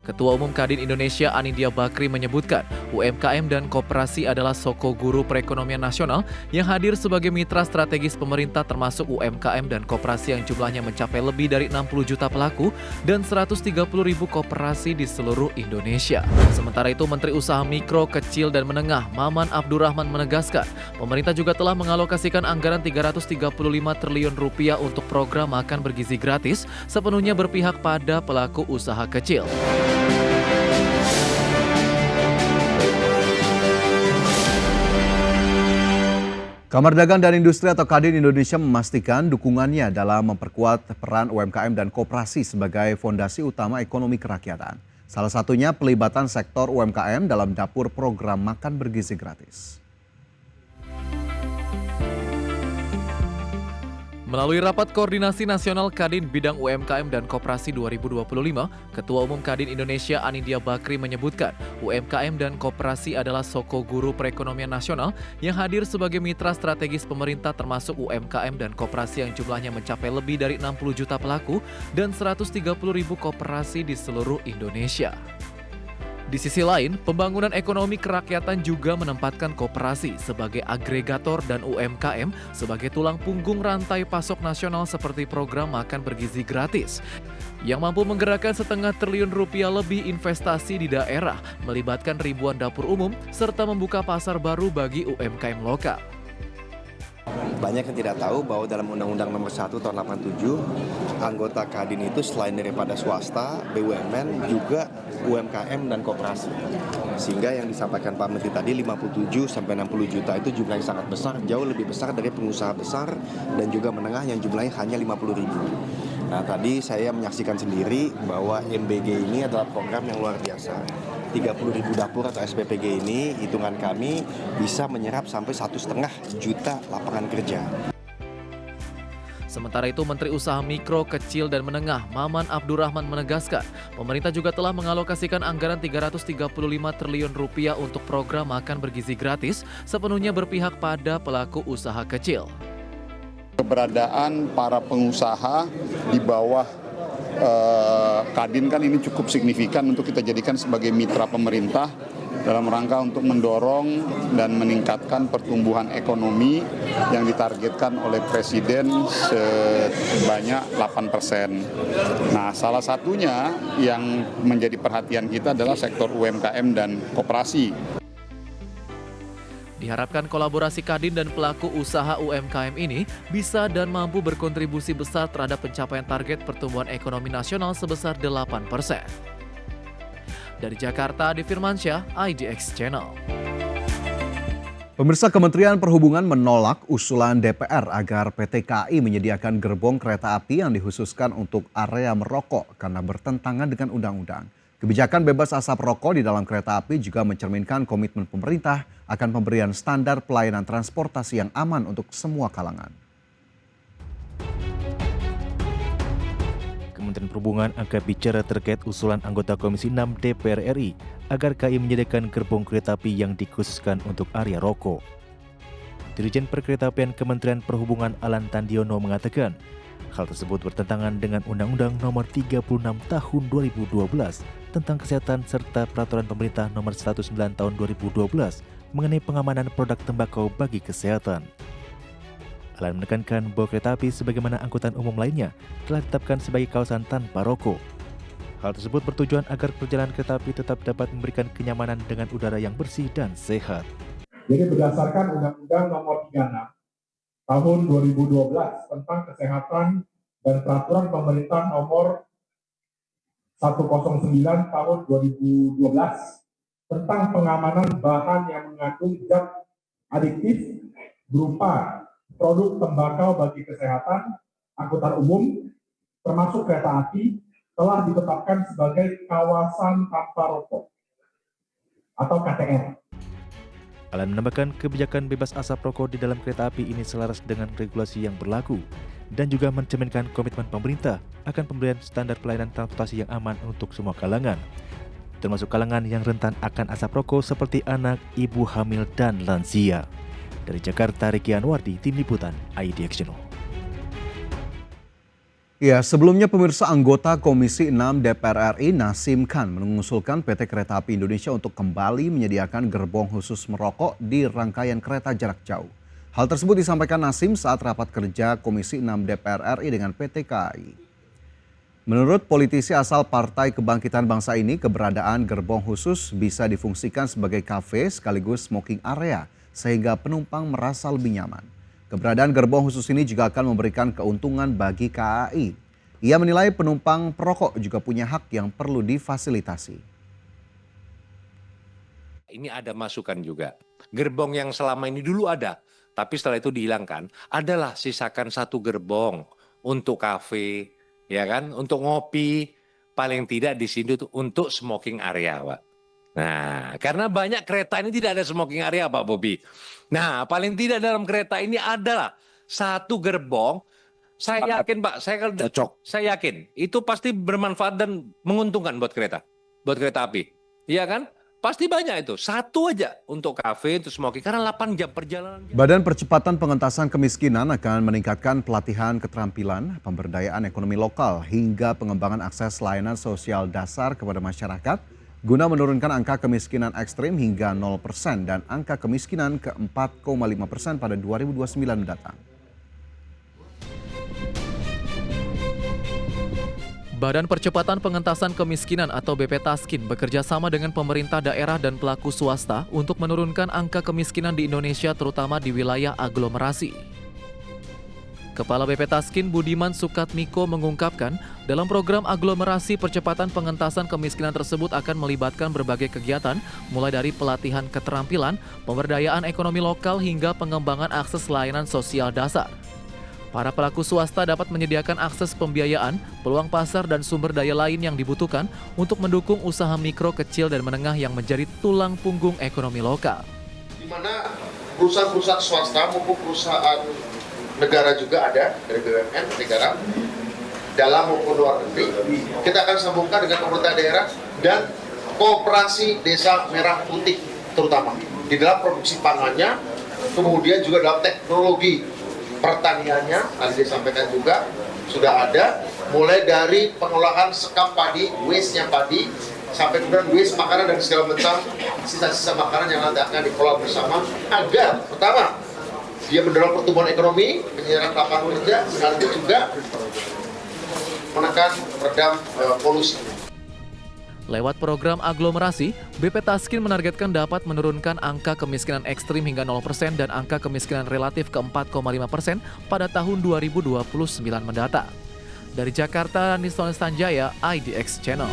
Ketua Umum Kadin Indonesia Anindya Bakri menyebutkan UMKM dan koperasi adalah soko guru perekonomian nasional yang hadir sebagai mitra strategis pemerintah termasuk UMKM dan koperasi yang jumlahnya mencapai lebih dari 60 juta pelaku dan 130 ribu koperasi di seluruh Indonesia. Sementara itu Menteri Usaha Mikro, Kecil dan Menengah Maman Abdurrahman menegaskan pemerintah juga telah mengalokasikan anggaran 335 triliun rupiah untuk program makan bergizi gratis sepenuhnya berpihak pada pelaku usaha kecil. Kamar Dagang dan Industri atau Kadin Indonesia memastikan dukungannya dalam memperkuat peran UMKM dan koperasi sebagai fondasi utama ekonomi kerakyatan. Salah satunya pelibatan sektor UMKM dalam dapur program makan bergizi gratis. Melalui Rapat Koordinasi Nasional Kadin Bidang UMKM dan Koperasi 2025, Ketua Umum Kadin Indonesia Anindya Bakri menyebutkan UMKM dan koperasi adalah soko guru perekonomian nasional yang hadir sebagai mitra strategis pemerintah termasuk UMKM dan koperasi yang jumlahnya mencapai lebih dari 60 juta pelaku dan 130 ribu koperasi di seluruh Indonesia. Di sisi lain, pembangunan ekonomi kerakyatan juga menempatkan koperasi sebagai agregator dan UMKM sebagai tulang punggung rantai pasok nasional seperti program makan bergizi gratis yang mampu menggerakkan 0,5 triliun rupiah lebih investasi di daerah, melibatkan ribuan dapur umum, serta membuka pasar baru bagi UMKM lokal. Banyak yang tidak tahu bahwa dalam Undang-Undang Nomor 1 Tahun 87, anggota Kadin itu selain daripada swasta, BUMN, juga UMKM dan koperasi. Sehingga yang disampaikan Pak Menteri tadi 57 sampai 60 juta itu jumlah yang sangat besar, jauh lebih besar dari pengusaha besar dan juga menengah yang jumlahnya hanya 50 ribu. Nah tadi saya menyaksikan sendiri bahwa MBG ini adalah program yang luar biasa. 30 ribu dapur atau SPPG ini, hitungan kami bisa menyerap sampai 1,5 juta lapangan kerja. Sementara itu, Menteri Usaha Mikro, Kecil dan Menengah Maman Abdurrahman menegaskan pemerintah juga telah mengalokasikan anggaran 335 triliun rupiah untuk program makan bergizi gratis sepenuhnya berpihak pada pelaku usaha kecil. Keberadaan para pengusaha di bawah Kadin kan ini cukup signifikan untuk kita jadikan sebagai mitra pemerintah dalam rangka untuk mendorong dan meningkatkan pertumbuhan ekonomi yang ditargetkan oleh Presiden sebanyak 8%. Nah, salah satunya yang menjadi perhatian kita adalah sektor UMKM dan koperasi. Diharapkan kolaborasi Kadin dan pelaku usaha UMKM ini bisa dan mampu berkontribusi besar terhadap pencapaian target pertumbuhan ekonomi nasional sebesar 8%. Dari Jakarta, Adi Firmansyah, IDX Channel. Pemirsa, Kementerian Perhubungan menolak usulan DPR agar PT KAI menyediakan gerbong kereta api yang dikhususkan untuk area merokok karena bertentangan dengan undang-undang. Kebijakan bebas asap rokok di dalam kereta api juga mencerminkan komitmen pemerintah akan pemberian standar pelayanan transportasi yang aman untuk semua kalangan. Kementerian Perhubungan angkat bicara terkait usulan anggota Komisi 6 DPR RI agar KAI menyediakan gerbong kereta api yang dikhususkan untuk area rokok. Dirjen Perkeretaapian Kementerian Perhubungan Alan Tandiono mengatakan, hal tersebut bertentangan dengan Undang-Undang Nomor 36 Tahun 2012 tentang Kesehatan serta Peraturan Pemerintah Nomor 109 Tahun 2012 mengenai pengamanan produk tembakau bagi kesehatan. Alan menekankan bahwa kereta api sebagaimana angkutan umum lainnya telah ditetapkan sebagai kawasan tanpa rokok. Hal tersebut bertujuan agar perjalanan kereta api tetap dapat memberikan kenyamanan dengan udara yang bersih dan sehat. Jadi berdasarkan Undang-Undang Nomor 36 Tahun 2012 tentang Kesehatan dan Peraturan Pemerintah Nomor 109 Tahun 2012 tentang pengamanan bahan yang mengandung zat adiktif berupa produk tembakau bagi kesehatan, angkutan umum, termasuk kereta api, telah ditetapkan sebagai kawasan tanpa rokok atau KTR. Alan menambahkan kebijakan bebas asap rokok di dalam kereta api ini selaras dengan regulasi yang berlaku dan juga mencerminkan komitmen pemerintah akan pemberian standar pelayanan transportasi yang aman untuk semua kalangan, termasuk kalangan yang rentan akan asap rokok seperti anak, ibu hamil, dan lansia. Dari Jakarta, Riki Anwardi, Tim Liputan, IDX Channel. Ya, sebelumnya pemirsa, anggota Komisi 6 DPR RI Nasim Khan mengusulkan PT Kereta Api Indonesia untuk kembali menyediakan gerbong khusus merokok di rangkaian kereta jarak jauh. Hal tersebut disampaikan Nasim saat rapat kerja Komisi 6 DPR RI dengan PT KAI. Menurut politisi asal Partai Kebangkitan Bangsa ini, keberadaan gerbong khusus bisa difungsikan sebagai kafe sekaligus smoking area sehingga penumpang merasa lebih nyaman. Keberadaan gerbong khusus ini juga akan memberikan keuntungan bagi KAI. Ia menilai penumpang perokok juga punya hak yang perlu difasilitasi. Ini ada masukan juga. Gerbong yang selama ini dulu ada, tapi setelah itu dihilangkan. Adalah sisakan satu gerbong untuk kafe, ya kan, untuk ngopi, paling tidak di sini untuk smoking area, Pak. Nah, karena banyak kereta ini tidak ada smoking area, Pak Bobi. Nah, paling tidak dalam kereta ini adalah satu gerbong. Saya yakin, Pak, saya yakin itu pasti bermanfaat dan menguntungkan buat kereta api. Iya kan? Pasti banyak itu. Satu aja untuk kafe, untuk smoking, karena 8 jam perjalanan. Badan Percepatan Pengentasan Kemiskinan akan meningkatkan pelatihan keterampilan, pemberdayaan ekonomi lokal, hingga pengembangan akses layanan sosial dasar kepada masyarakat, guna menurunkan angka kemiskinan ekstrim hingga 0% dan angka kemiskinan ke 4,5% pada 2029 mendatang. Badan Percepatan Pengentasan Kemiskinan atau BP Taskin bekerja sama dengan pemerintah daerah dan pelaku swasta untuk menurunkan angka kemiskinan di Indonesia, terutama di wilayah aglomerasi. Kepala BP Taskin Budiman Sukatmiko mengungkapkan, dalam program aglomerasi percepatan pengentasan kemiskinan tersebut akan melibatkan berbagai kegiatan, mulai dari pelatihan keterampilan, pemberdayaan ekonomi lokal hingga pengembangan akses layanan sosial dasar. Para pelaku swasta dapat menyediakan akses pembiayaan, peluang pasar dan sumber daya lain yang dibutuhkan untuk mendukung usaha mikro, kecil dan menengah yang menjadi tulang punggung ekonomi lokal. Di mana perusahaan-perusahaan swasta maupun perusahaan negara juga ada dari BUMN negara dalam maupun luar negeri. Kita akan sambungkan dengan pemerintah daerah dan koperasi desa merah putih, terutama di dalam produksi pangannya, kemudian juga dalam teknologi pertaniannya. Tadi disampaikan juga sudah ada, mulai dari pengolahan sekam padi, waste-nya padi, sampai kemudian waste makanan dan segala macam sisa-sisa makanan yang nanti akan dikelola bersama, agar pertama dia mendorong pertumbuhan ekonomi, penyerapan lapangan kerja, sekaligus juga menekan redam polusi. Lewat program aglomerasi, BP Taskin menargetkan dapat menurunkan angka kemiskinan ekstrim hingga 0% dan angka kemiskinan relatif ke 4,5% pada tahun 2029 mendatang. Dari Jakarta, Niston Sanjaya, IDX Channel.